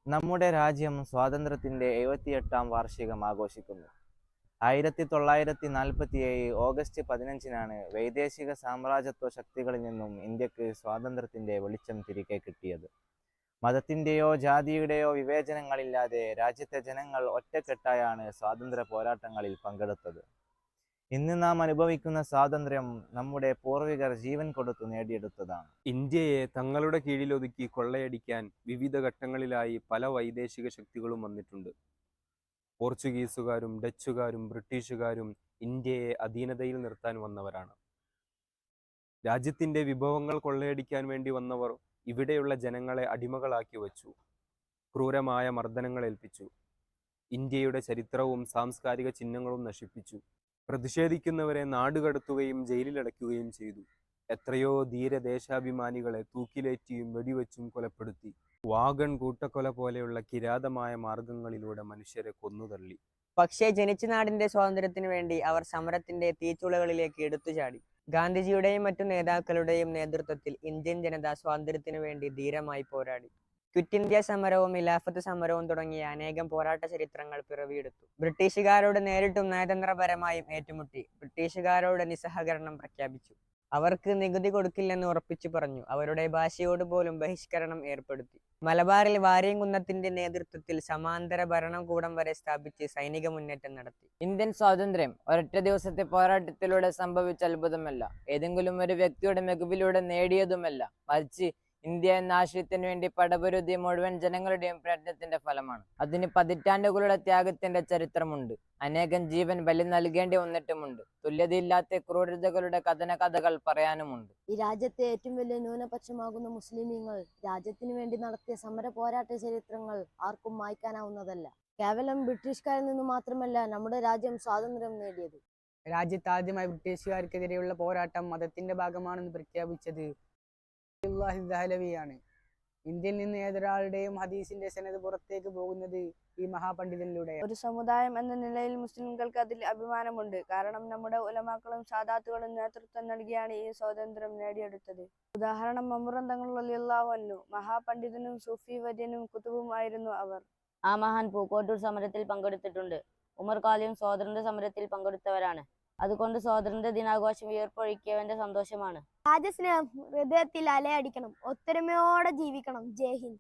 നമ്മുടെ രാജ്യം സ്വാതന്ത്ര്യത്തിന്റെ 78ാം വാർഷികം ആഘോഷിക്കുന്നു. 1947 ഓഗസ്റ്റ് 15-നാണ് വൈദേശിക സാമ്രാജ്യത്വ ശക്തികളിൽ നിന്നും ഇന്ത്യക്ക് സ്വാതന്ത്ര്യത്തിന്റെ വെളിച്ചം തിരികെ കിട്ടിയത്. മതത്തിന്റെയോ ജാതിയുടെയോ വിവേചനങ്ങളില്ലാതെ രാജ്യത്തെ ജനങ്ങൾ ഒറ്റക്കെട്ടായാണ് സ്വാതന്ത്ര്യ പോരാട്ടങ്ങളിൽ പങ്കെടുത്തത്. ഇന്ന് നാം അനുഭവിക്കുന്ന സ്വാതന്ത്ര്യം നമ്മുടെ പൂർവികർ ജീവൻ കൊടുത്തു നേടിയെടുത്തതാണ്. ഇന്ത്യയെ തങ്ങളുടെ കീഴിലൊതുക്കി കൊള്ളയടിക്കാൻ വിവിധ ഘട്ടങ്ങളിലായി പല വൈദേശിക ശക്തികളും വന്നിട്ടുണ്ട്. പോർച്ചുഗീസുകാരും ഡച്ചുകാരും ബ്രിട്ടീഷുകാരും ഇന്ത്യയെ അധീനതയിൽ നിർത്താൻ വന്നവരാണ്. രാജ്യത്തിന്റെ വിഭവങ്ങൾ കൊള്ളയടിക്കാൻ വേണ്ടി വന്നവർ ഇവിടെയുള്ള ജനങ്ങളെ അടിമകളാക്കി വച്ചു, ക്രൂരമായ മർദ്ദനങ്ങൾ ഏൽപ്പിച്ചു, ഇന്ത്യയുടെ ചരിത്രവും സാംസ്കാരിക ചിഹ്നങ്ങളും നശിപ്പിച്ചു. പ്രതിഷേധിക്കുന്നവരെ നാടുകടത്തുകയും ജയിലിലടയ്ക്കുകയും ചെയ്തു. എത്രയോ ധീരദേശാഭിമാനികളെ തൂക്കിലേറ്റിയും വെടിവെച്ചും കൊലപ്പെടുത്തി. വാഗൺ കൂട്ടക്കൊല പോലെയുള്ള കിരാതമായ മാർഗങ്ങളിലൂടെ മനുഷ്യരെ കൊന്നുതള്ളി. പക്ഷേ ജനിച്ച നാടിന്റെ സ്വാതന്ത്ര്യത്തിനു വേണ്ടി അവർ സമരത്തിന്റെ തീച്ചുളകളിലേക്ക് എടുത്തുചാടി. ഗാന്ധിജിയുടെയും മറ്റു നേതാക്കളുടെയും നേതൃത്വത്തിൽ ഇന്ത്യൻ ജനത സ്വാതന്ത്ര്യത്തിനു വേണ്ടി ധീരമായി പോരാടി. ക്വിറ്റ് ഇന്ത്യ സമരവും ഖിലാഫത്ത് സമരവും തുടങ്ങിയ അനേകം പോരാട്ട ചരിത്രങ്ങൾ പിറവിയെടുത്തു. ബ്രിട്ടീഷുകാരോട് നേരിട്ടും നയതന്ത്രപരമായും ഏറ്റുമുട്ടി. ബ്രിട്ടീഷുകാരോട് നിസ്സഹകരണം പ്രഖ്യാപിച്ചു. അവർക്ക് നികുതി കൊടുക്കില്ലെന്ന് ഉറപ്പിച്ചു പറഞ്ഞു. അവരുടെ ഭാഷയോട് പോലും ബഹിഷ്കരണം ഏർപ്പെടുത്തി. മലബാറിൽ വാര്യംകുന്നത്തിന്റെ നേതൃത്വത്തിൽ സമാന്തര ഭരണകൂടം വരെ സ്ഥാപിച്ച് സൈനിക മുന്നേറ്റം നടത്തി. ഇന്ത്യൻ സ്വാതന്ത്ര്യം ഒരൊറ്റ ദിവസത്തെ പോരാട്ടത്തിലൂടെ സംഭവിച്ച അത്ഭുതമല്ല, ഏതെങ്കിലും ഒരു വ്യക്തിയുടെ മികവിലൂടെ നേടിയതുമല്ല, മറിച്ച് ഇന്ത്യ എന്ന ആശയത്തിന് വേണ്ടി പടപൊരുതിയ മുഴുവൻ ജനങ്ങളുടെയും പ്രയത്നത്തിന്റെ ഫലമാണ്. അതിന് പതിറ്റാണ്ടുകളുടെ ത്യാഗത്തിന്റെ ചരിത്രമുണ്ട്. അനേകം ജീവൻ ബലി നൽകേണ്ടി വന്നിട്ടുമുണ്ട്. തുല്യതയില്ലാത്ത ക്രൂരതകളുടെ കഥകൾ പറയാനുമുണ്ട്. ഈ രാജ്യത്തെ ഏറ്റവും വലിയ ന്യൂനപക്ഷമാകുന്ന മുസ്ലിമീങ്ങൾ രാജ്യത്തിന് വേണ്ടി നടത്തിയ സമര പോരാട്ട ചരിത്രങ്ങൾ ആർക്കും മായ്ക്കാനാവുന്നതല്ല. കേവലം ബ്രിട്ടീഷുകാരിൽ നിന്ന് മാത്രമല്ല നമ്മുടെ രാജ്യം സ്വാതന്ത്ര്യം നേടിയത്. രാജ്യത്ത് ആദ്യമായി ബ്രിട്ടീഷുകാർക്കെതിരെയുള്ള പോരാട്ടം മതത്തിന്റെ ഭാഗമാണെന്ന് പ്രഖ്യാപിച്ചത് ദഹ്ലവിയാണ്. ഇന്ത്യയിൽ നിന്ന് ഏതൊരാളുടെയും ഹദീസിന്റെ സനദ് പുറത്തേക്ക് പോകുന്നത് ഈ മഹാപണ്ഡിതനിലൂടെ. ഒരു സമുദായം എന്ന നിലയിൽ മുസ്ലിംകൾക്ക് അതിൽ അഭിമാനമുണ്ട്. കാരണം നമ്മുടെ ഉലമാക്കളും സാദാത്തുകളും നേതൃത്വം നൽകിയാണ് ഈ സ്വാതന്ത്ര്യം നേടിയെടുത്തത്. ഉദാഹരണം മമ്രൂൻ തങ്ങൾ റളിയല്ലാഹു അൻഹു, മഹാപണ്ഡിതനും സൂഫി വര്യനും കുതുബും ആയിരുന്നു അവർ. ആ മഹാൻ പൂക്കോട്ടൂർ സമരത്തിൽ പങ്കെടുത്തിട്ടുണ്ട്. ഉമർ ഖാലിയും സ്വാതന്ത്ര്യ സമരത്തിൽ പങ്കെടുത്തവരാണ്. അതുകൊണ്ട് സ്വാതന്ത്ര്യ ദിനാഘോഷം വിയർപ്പൊഴുക്കിയവന്റെ സന്തോഷമാണ്. രാജ്യസ്നേഹം ഹൃദയത്തിൽ അലയടിക്കണം. ഒത്തൊരുമയോടെ ജീവിക്കണം. ജയ് ഹിന്ദ്.